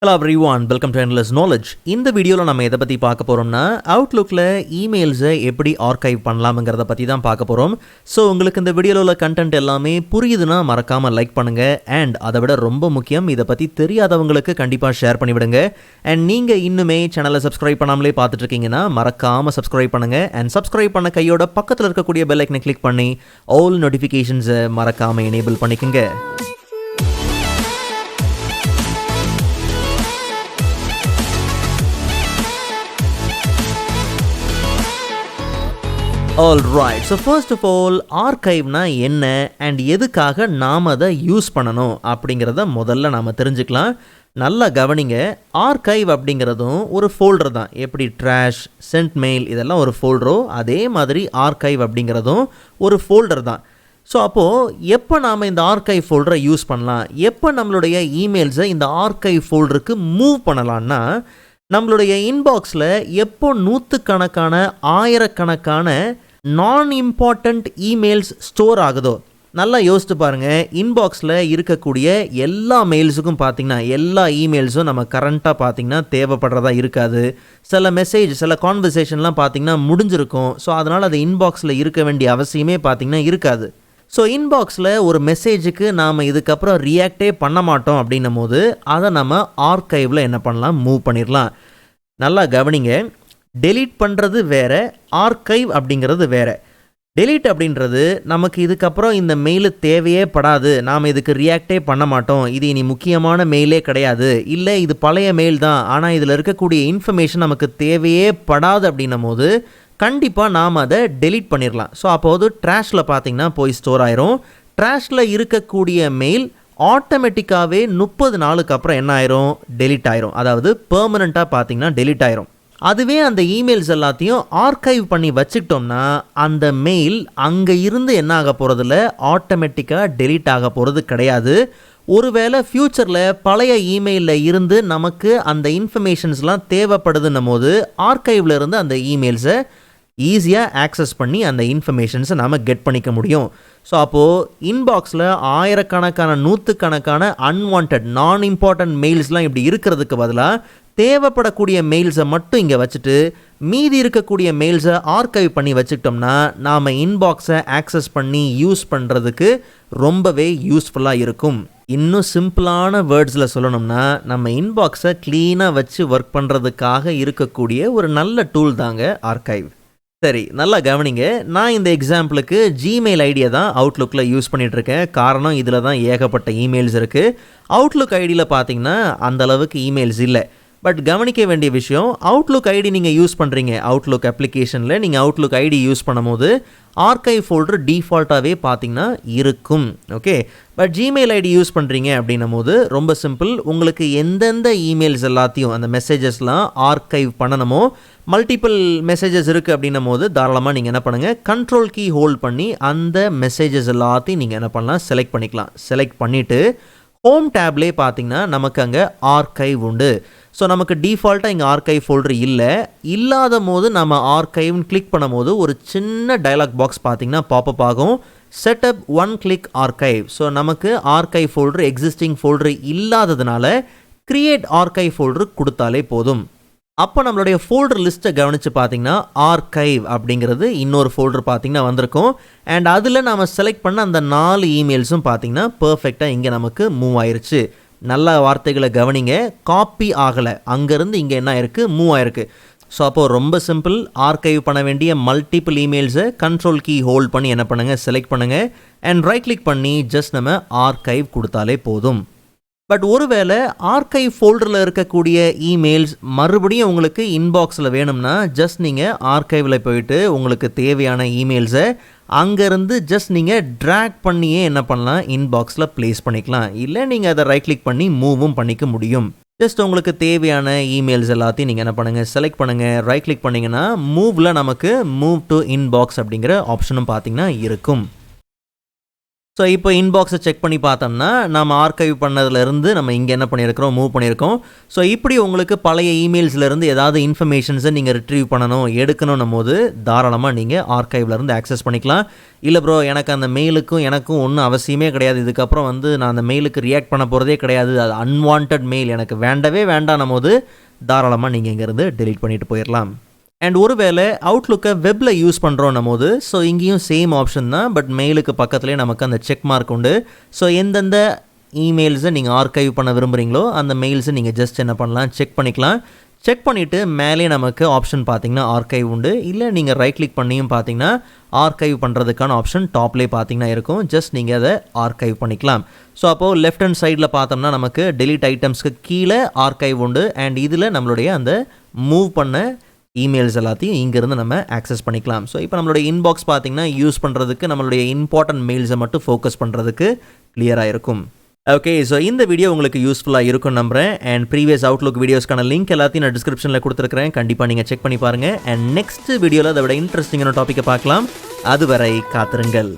Hello everyone, welcome to Endless Knowledge. இந்த வீடியோவில் நம்ம எதை பற்றி பார்க்க போகிறோம்னா அவுட்லுக்கில் இமெயில்ஸை எப்படி ஆர்கைவ் பண்ணலாம்ங்கிறத பற்றி தான் பார்க்க போகிறோம். ஸோ உங்களுக்கு இந்த வீடியோவில் உள்ள கண்டென்ட் எல்லாமே புரியுதுன்னா மறக்காமல் லைக் பண்ணுங்கள். அண்ட் அதை விட ரொம்ப முக்கியம், இதை பற்றி தெரியாதவங்களுக்கு கண்டிப்பாக ஷேர் பண்ணிவிடுங்க. அண்ட் நீங்கள் இன்னுமே சேனலை சப்ஸ்கிரைப் பண்ணாமலே பார்த்துட்டு இருக்கீங்கன்னா மறக்காமல் சப்ஸ்கிரைப் பண்ணுங்கள். அண்ட் சப்ஸ்கிரைப் பண்ண கையோட பக்கத்தில் இருக்கக்கூடிய பெல் ஐக்கனை கிளிக் பண்ணி ஆல் நோட்டிஃபிகேஷன்ஸை மறக்காமல் எனேபிள் பண்ணிக்கோங்க. Alright, so first of all, ஆர்கைவ்னா என்ன அண்ட் எதுக்காக நாம் அதை யூஸ் பண்ணணும் அப்படிங்கிறத முதல்ல நாம் தெரிஞ்சுக்கலாம். நல்லா கவனிங்க, ஆர்கைவ் அப்படிங்கிறதும் ஒரு ஃபோல்டர் தான். எப்படி ட்ராஷ், சென்ட் மெயில் இதெல்லாம் ஒரு ஃபோல்டரோ அதே மாதிரி ஆர்கைவ் அப்படிங்கிறதும் ஒரு ஃபோல்டர் தான். ஸோ அப்போது எப்போ நாம் இந்த ஆர்கைவ் ஃபோல்டரை யூஸ் பண்ணலாம், எப்போ நம்மளுடைய இமெயில்ஸை இந்த ஆர்கைவ் ஃபோல்டருக்கு மூவ் பண்ணலான்னா, நம்மளுடைய இன்பாக்ஸில் எப்போ நூற்றுக்கணக்கான ஆயிரக்கணக்கான நான் இம்பார்ட்டண்ட் இமெயில்ஸ் ஸ்டோர் ஆகுதோ. நல்லா யோசித்து பாருங்கள், இன்பாக்ஸில் இருக்கக்கூடிய எல்லா மெயில்ஸுக்கும் பார்த்திங்கன்னா எல்லா இமெயில்ஸும் நம்ம கரண்ட்டாக பார்த்திங்கன்னா தேவைப்படுறதா இருக்காது. சில மெசேஜ், சில கான்வர்சேஷன்லாம் பார்த்திங்கன்னா முடிஞ்சிருக்கும். ஸோ அதனால் அது இன்பாக்ஸில் இருக்க வேண்டிய அவசியமே பார்த்திங்கன்னா இருக்காது. ஸோ இன்பாக்ஸில் ஒரு மெசேஜுக்கு நாம் இதுக்கப்புறம் ரியாக்டே பண்ண மாட்டோம் அப்படின்னும் போது அதை நம்ம ஆர்கைவில் என்ன பண்ணலாம், மூவ் பண்ணிடலாம். நல்லா கவனிங்க, டெலீட் பண்ணுறது வேறு, ஆர்கைவ் அப்படிங்கிறது வேறு. டெலீட் அப்படின்றது நமக்கு இதுக்கப்புறம் இந்த மெயிலு தேவையே படாது, நாம் இதுக்கு ரியாக்டே பண்ண மாட்டோம், இது இனி முக்கியமான மெயிலே கிடையாது, இல்லை இது பழைய மெயில் தான் ஆனால் இதில் இருக்கக்கூடிய இன்ஃபர்மேஷன் நமக்கு தேவையே படாது அப்படின்னும் போது கண்டிப்பாக நாம் அதை டெலீட் பண்ணிடலாம். ஸோ அப்போது ட்ராஷில் பார்த்திங்கன்னா போய் ஸ்டோர் ஆயிரும். ட்ராஷில் இருக்கக்கூடிய மெயில் ஆட்டோமேட்டிக்காகவே 30 நாளுக்கு அப்புறம் என்ன ஆயிரும், டெலீட் ஆயிரும். அதாவது பெர்மனண்ட்டாக பார்த்திங்கன்னா டெலீட் ஆயிரும். அதுவே அந்த இமெயில்ஸ் எல்லாத்தையும் ஆர்கைவ் பண்ணி வச்சுக்கிட்டோம்னா அந்த மெயில் அங்கே இருந்து என்ன ஆக போகிறதில்ல, ஆட்டோமேட்டிக்காக டெலீட் ஆக போகிறது கிடையாது. ஒருவேளை ஃப்யூச்சரில் பழைய இமெயிலில் இருந்து நமக்கு அந்த இன்ஃபர்மேஷன்ஸ்லாம் தேவைப்படுதுன்னும் போது ஆர்கைவில் இருந்து அந்த இமெயில்ஸை ஈஸியாக ஆக்சஸ் பண்ணி அந்த இன்ஃபர்மேஷன்ஸை நாம் கெட் பண்ணிக்க முடியும். ஸோ அப்போது இன்பாக்ஸில் ஆயிரக்கணக்கான நூற்றுக்கணக்கான அன்வான்ட் நான் இம்பார்ட்டன்ட் மெயில்ஸ்லாம் இப்படி இருக்கிறதுக்கு பதிலாக தேவைப்படக்கூடிய மெயில்ஸை மட்டும் இங்கே வச்சுட்டு மீதி இருக்கக்கூடிய மெயில்ஸை ஆர்கைவ் பண்ணி வச்சுக்கிட்டோம்னா நாம் இன்பாக்ஸை ஆக்சஸ் பண்ணி யூஸ் பண்ணுறதுக்கு ரொம்பவே யூஸ்ஃபுல்லாக இருக்கும். இன்னும் சிம்பிளான வேர்ட்ஸில் சொல்லணும்னா நம்ம இன்பாக்ஸை க்ளீனாக வச்சு ஒர்க் பண்ணுறதுக்காக இருக்கக்கூடிய ஒரு நல்ல டூல் தாங்க ஆர்கைவ். சரி, நல்லா கவனிங்க, நான் இந்த எக்ஸாம்பிளுக்கு ஜிமெயில் ஐடியை தான் அவுட்லுக்கில் யூஸ் பண்ணிகிட்ருக்கேன். காரணம் இதில் தான் ஏகப்பட்ட இமெயில்ஸ் இருக்குது. அவுட்லுக் ஐடியில் பார்த்தீங்கன்னா அந்தளவுக்கு இமெயில்ஸ் இல்லை. பட் கவனிக்க வேண்டிய விஷயம், அவுட்லுக் ஐடி நீங்கள் யூஸ் பண்ணுறீங்க, அவுட்லுக் அப்ளிகேஷனில் நீங்கள் அவுட்லுக் ஐடி யூஸ் பண்ணும்போது ஆர்கைவ் ஃபோல்டர் டிஃபால்ட்டாகவே பார்த்தீங்கன்னா இருக்கும். Okay, but Gmail ID use பண்ணுறீங்க அப்படின்னும் போது ரொம்ப சிம்பிள். உங்களுக்கு எந்தெந்த இமெயில்ஸ் எல்லாத்தையும் அந்த மெசேஜஸ்லாம் ஆர்கைவ் பண்ணணுமோ, மல்டிபிள் மெசேஜஸ் இருக்குது அப்படின்னும் போது தாராளமாக நீங்கள் என்ன பண்ணுங்கள், கண்ட்ரோல் கீ ஹோல்ட் பண்ணி அந்த மெசேஜஸ் எல்லாத்தையும் நீங்கள் என்ன பண்ணலாம், செலக்ட் பண்ணிக்கலாம். செலக்ட் பண்ணிவிட்டு ஹோம் டேப்லேயே பார்த்தீங்கன்னா நமக்கு அங்கே ஆர்கைவ் உண்டு. ஸோ நமக்கு டிஃபால்ட்டாக இங்கே ஆர்கைவ் ஃபோல்டர் இல்லாத போது நம்ம ஆர்கைவ்னு கிளிக் பண்ணும் போது ஒரு சின்ன டயலாக் பாக்ஸ் பார்த்திங்கன்னா பாப்பப் ஆகும், setup one click archive. So நமக்கு ஆர்கைவ் ஃபோல்டர் எக்ஸிஸ்டிங் ஃபோல்டர் இல்லாததுனால கிரியேட் ஆர்கைவ் ஃபோல்டர் கொடுத்தாலே போதும். அப்போ நம்மளுடைய ஃபோல்டர் லிஸ்ட்டை கவனித்து பார்த்திங்கன்னா ஆர்கைவ் அப்படிங்கிறது இன்னொரு ஃபோல்டர் பார்த்திங்கன்னா வந்திருக்கும். அண்ட் அதில் நம்ம செலக்ட் பண்ண அந்த 4 இமெயில்ஸும் பார்த்திங்கன்னா பர்ஃபெக்டாக இங்கே நமக்கு மூவ் ஆயிடுச்சு. நல்ல வார்த்தைகளை கவனிங்க, காப்பி ஆகலை, அங்கேருந்து இங்கே என்ன ஆயிருக்கு, மூவ் ஆயிருக்கு. ஸோ அப்போது ரொம்ப சிம்பிள், ஆர்கைவ் பண்ண வேண்டிய மல்டிபிள் இமெயில்ஸை கண்ட்ரோல் கீ ஹோல்ட் பண்ணி என்ன பண்ணுங்கள், செலக்ட் பண்ணுங்கள். அண்ட் ரைட் கிளிக் பண்ணி ஜஸ்ட் நம்ம ஆர்கைவ் கொடுத்தாலே போதும். பட் ஒருவேளை ஆர்கைவ் ஃபோல்டரில் இருக்கக்கூடிய இமெயில்ஸ் மறுபடியும் உங்களுக்கு இன்பாக்ஸில் வேணும்னா ஜஸ்ட் நீங்கள் ஆர்கைவில் போயிட்டு உங்களுக்கு தேவையான இமெயில்ஸை அங்கேருந்து ஜஸ்ட் நீங்கள் ட்ராக் பண்ணியே என்ன பண்ணலாம், இன்பாக்ஸில் ப்ளேஸ் பண்ணிக்கலாம். இல்லை நீங்கள் அதை ரைட் கிளிக் பண்ணி மூவும் பண்ணிக்க முடியும். ஜஸ்ட் உங்களுக்கு தேவையான இமெயில்ஸ் எல்லாத்தையும் நீங்கள் என்ன பண்ணுங்கள், செலக்ட் பண்ணுங்கள், ரைட் கிளிக் பண்ணிங்கன்னா மூவில் நமக்கு மூவ் டு இன்பாக்ஸ் அப்படிங்கிற ஆப்ஷனும் பார்த்திங்கன்னா இருக்கும். ஸோ இப்போ இன்பாக்ஸை செக் பண்ணி பார்த்தோம்னா நம்ம ஆர்கைவ் பண்ணதுலேருந்து நம்ம இங்கே என்ன பண்ணியிருக்கிறோம், மூவ் பண்ணியிருக்கோம். ஸோ இப்படி உங்களுக்கு பழைய இமெயில்ஸ்லேருந்து ஏதாவது இன்ஃபர்மேஷன்ஸை நீங்கள் ரிட்ரீவ் பண்ணணும், எடுக்கணும் போது தாராளமாக நீங்கள் ஆர்கைவ்லேருந்து ஆக்சஸ் பண்ணிக்கலாம். இல்லை ப்ரோ, எனக்கு அந்த மெயிலுக்கும் எனக்கும் ஒன்றும் அவசியமே கிடையாது, இதுக்கப்புறம் நான் அந்த மெயிலுக்கு ரியாக்ட் பண்ண போகிறதே கிடையாது, அது அன்வான்ட் மெயில், எனக்கு வேண்டவே வேண்டாம் போது தாராளமாக நீங்கள் இங்கேருந்து டெலீட் பண்ணிட்டு போயிடலாம். அண்ட் ஒருவேளை அவுட்லுக்கை வெப்பில் யூஸ் பண்ணுறோம் போது ஸோ இங்கேயும் சேம் ஆப்ஷன் தான், பட் மெயிலுக்கு பக்கத்துலேயே நமக்கு அந்த செக் மார்க் உண்டு. ஸோ எந்தெந்த இமெயில்ஸை நீங்கள் ஆர்கைவ் பண்ண விரும்புகிறீங்களோ அந்த மெயில்ஸை நீங்கள் ஜஸ்ட் என்ன பண்ணலாம், செக் பண்ணிக்கலாம். செக் பண்ணிவிட்டு மேலே நமக்கு ஆப்ஷன் பார்த்தீங்கன்னா ஆர்கைவ் உண்டு. இல்லை நீங்கள் ரைட் கிளிக் பண்ணியும் பார்த்தீங்கன்னா ஆர்கைவ் பண்ணுறதுக்கான ஆப்ஷன் டாப்லேயே பார்த்தீங்கன்னா இருக்கும். ஜஸ்ட் நீங்கள் அதை ஆர்கைவ் பண்ணிக்கலாம். ஸோ அப்போது லெஃப்ட் ஹேண்ட் சைடில் பார்த்தோம்னா நமக்கு டெலீட் ஐட்டம்ஸ்க்கு கீழே ஆர்கைவ் உண்டு. அண்ட் இதில் நம்மளுடைய அந்த மூவ் பண்ண இமெயில்ஸ் எல்லாத்தையும் இங்கேருந்து நம்ம ஆக்சஸ் பண்ணிக்கலாம். ஸோ இப்போ நம்மளுடைய இன்பாக்ஸ் பார்த்திங்கன்னா யூஸ் பண்ணுறதுக்கு நம்மளுடைய இம்பார்ட்டன்ட் மெயில்ஸை மட்டும் ஃபோக்கஸ் பண்ணுறதுக்கு கிளியராக இருக்கும். ஓகே, ஸோ இந்த வீடியோ உங்களுக்கு யூஸ்ஃபுல்லாக இருக்கும்னு நம்புகிறேன். அண்ட் ப்ரீவியஸ் அவுட்லுக் வீடியோஸ்க்கான லிங்க் எல்லாத்தையும் நான் டிஸ்கிரிப்ஷனில் கொடுத்துருக்கிறேன், கண்டிப்பாக நீங்கள் செக் பண்ணி பாருங்கள். அண்ட் நெக்ஸ்ட் வீடியோவில் அதை விட இன்ட்ரெஸ்டிங்கான டாப்பிக்கை பார்க்கலாம். அதுவரை காத்திருங்கள்.